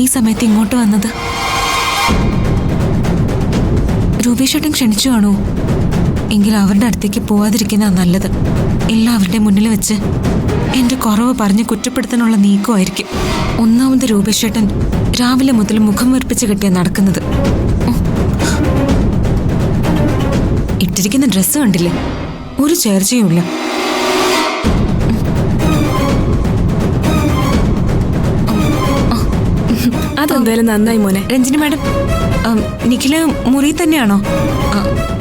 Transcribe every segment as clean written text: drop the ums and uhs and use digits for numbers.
ഈ സമയത്ത് ഇങ്ങോട്ട് വന്നത്? രൂപേഷേട്ടൻ ക്ഷണിച്ചു കാണോ? എങ്കിൽ അവരുടെ അടുത്തേക്ക് പോവാതിരിക്കുന്ന നല്ലത്. എല്ലാവരുടെ മുന്നിൽ വെച്ച് എന്റെ കുറവ് പറഞ്ഞ് കുറ്റപ്പെടുത്താനുള്ള നീക്കമായിരിക്കും. ഒന്നാമത് രൂപേഷേട്ടൻ രാവിലെ മുതൽ മുഖം വീർപ്പിച്ച് കെട്ടിയാ നടക്കുന്നത്. ഇട്ടിരിക്കുന്ന ഡ്രസ്സ് കണ്ടില്ലേ? ഒരു ചേർച്ചയുമില്ല. അതെന്തായാലും നന്നായി മോനെ. രഞ്ജിനി മാഡം, നിഖില് മുറി തന്നെയാണോ?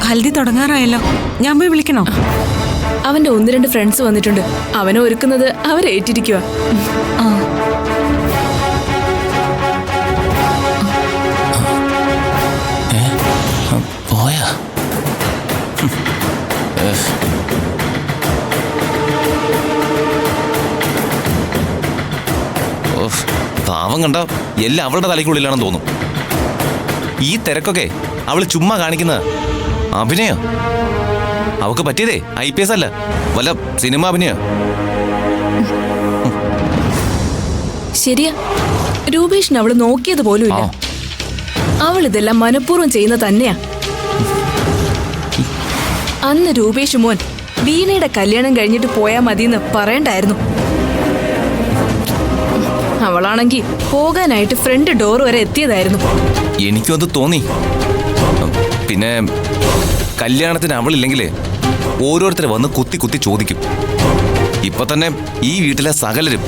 ഹൽദി തുടങ്ങാറായല്ലോ, ഞാൻ പോയി വിളിക്കണോ? അവന്റെ 1-2 ഫ്രണ്ട്സ് വന്നിട്ടുണ്ട്. അവനെ ഒരുക്കുന്നത് അവരേറ്റിരിക്കുക. പാവം കണ്ട എല്ലാം അവളുടെ തലയ്ക്കുള്ളിലാണെന്ന് തോന്നും. ഈ തിരക്കൊക്കെ അവള് ചുമ്മാ കാണിക്കുന്ന അഭിനയ. അവക്ക് പറ്റിയതേ IPS അല്ല, വല്ല സിനിമ അഭിനയ. ശരിയാ, രൂപേഷിന് അവള് നോക്കിയത് പോലും ഇല്ല. അവൾ ഇതെല്ലാം മനഃപൂർവ്വം ചെയ്യുന്ന തന്നെയാ. അന്ന് രൂപേഷ് മോൻ വീണയുടെ കല്യാണം കഴിഞ്ഞിട്ട് പോയാ മതിയെന്ന് പറയണ്ടായിരുന്നു. അവളാണെങ്കിൽ പോകാനായിട്ട് ഫ്രണ്ട് ഡോർ വരെ എത്തിയതായിരുന്നു. എനിക്കും അത് തോന്നി. പിന്നെ കല്യാണത്തിന് അവളില്ലെങ്കിലേ ഓരോരുത്തരെ വന്ന് കുത്തി കുത്തി ചോദിക്കും. ഇപ്പൊ തന്നെ ഈ വീട്ടിലെ സകലരും,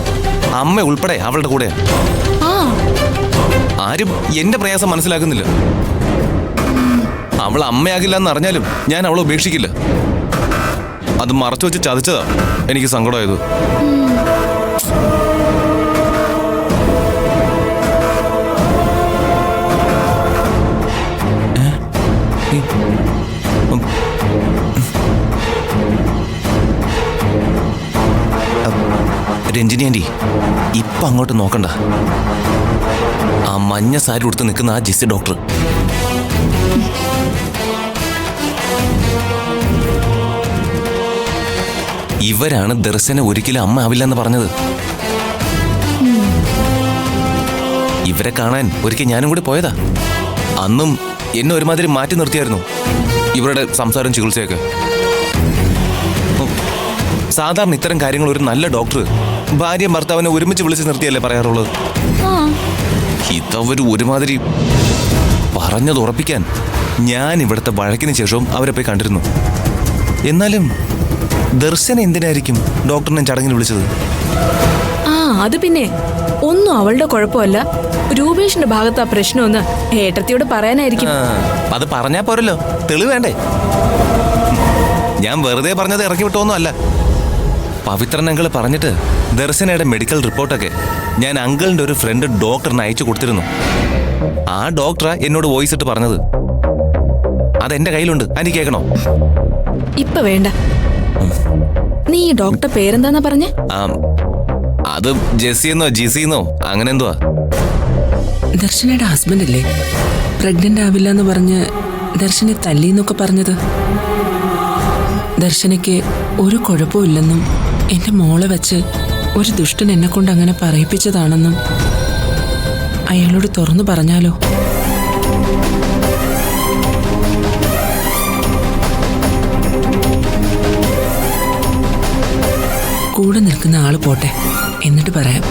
അമ്മ ഉൾപ്പെടെ അവളുടെ കൂടെ. ആരും എന്റെ പ്രയാസം മനസ്സിലാക്കുന്നില്ല. അവൾ അമ്മയാകില്ല എന്ന് അറിഞ്ഞാലും ഞാൻ അവളെ ഉപേക്ഷിക്കില്ല. അത് മറച്ചു വെച്ച് ചതിച്ചതാ എനിക്ക് സങ്കടമായത്. രഞ്ജിനി ആന്റി, ഇപ്പൊ അങ്ങോട്ട് നോക്കണ്ട. ആ മഞ്ഞ സാരി ഉടുത്ത് നിൽക്കുന്ന ആ ജിസി ഡോക്ടർ. ഇവരാണ് ദർശന ഒരിക്കലും അമ്മ ആവില്ലെന്ന് പറഞ്ഞത്. ഇവരെ കാണാൻ ഒരിക്കൽ ഞാനും കൂടി പോയതാ. അന്നും എന്നെ ഒരുമാതിരി മാറ്റി നിർത്തിയായിരുന്നു ഇവരുടെ സംസാരം ചികിത്സയൊക്കെ. സാധാരണ ഇത്തരം കാര്യങ്ങൾ ഒരു നല്ല ഡോക്ടർ ഭാര്യയും ഭർത്താവിനെ ഒരുമിച്ച് വിളിച്ച് നിർത്തിയല്ലേ പറയാറുള്ളത്. ഇതവര് ഒരുമാതിരി പറഞ്ഞത് ഉറപ്പിക്കാൻ ഞാൻ ഇവിടുത്തെ വഴക്കിന് ശേഷവും അവരെ പോയി കണ്ടിരുന്നു. എന്നാലും ദർശന എന്തിനായിരിക്കും ഡോക്ടറിനെ ചടങ്ങിന് വിളിച്ചത്? അത് പിന്നെ ഒന്നും അവളുടെ കുഴപ്പമല്ല, രൂപേഷിന്റെ ഭാഗത്ത് ആ പ്രശ്നമൊന്ന് ഏട്ടത്തിയോട് പറയാനായിരിക്കും. അത് പറഞ്ഞാ പോരല്ലോ, തെളിവ് വേണ്ടേ? ഞാൻ വെറുതെ പറഞ്ഞത് ഇറക്കി വിട്ടോന്നും അല്ല. പവിത്രൻ അങ്കിൾ പറഞ്ഞിട്ട് ദർശനയുടെ മെഡിക്കൽ റിപ്പോർട്ടൊക്കെ ഞാൻ അങ്കിളിന്റെ ഒരു ഫ്രണ്ട് ഡോക്ടറിന് അയച്ചു കൊടുത്തിരുന്നു. ആ ഡോക്ടറാ എന്നോട് വോയിസ് ഇട്ട് പറഞ്ഞത്. അതെന്റെ കയ്യിലുണ്ട്, എനിക്ക് കേൾക്കണോ? ഇപ്പൊ വേണ്ട. നീ ഈ ഡോക്ടർ പേരെന്താന്നാ പറഞ്ഞേ? അത് ജെസ്സിന്നോ ജിസിന്നോ അങ്ങനെ എന്തുവാ. ദർശനയുടെ ഹസ്ബൻഡ് അല്ലേ പ്രഗ്നന്റ് ആവില്ല എന്ന് പറഞ്ഞ് ദർശനെ തല്ലിന്നൊക്കെ പറഞ്ഞത്? ദർശനയ്ക്ക് ഒരു കുഴപ്പമില്ലെന്നും എന്റെ മോളെ വെച്ച് ഒരു ദുഷ്ടൻ എന്നെ കൊണ്ട് അങ്ങനെ പറയിപ്പിച്ചതാണെന്നും അയാളോട് തുറന്നു പറഞ്ഞാലോ? കൂടെ നിൽക്കുന്ന ആള് പോട്ടെ, എന്നിട്ട് പറയാം.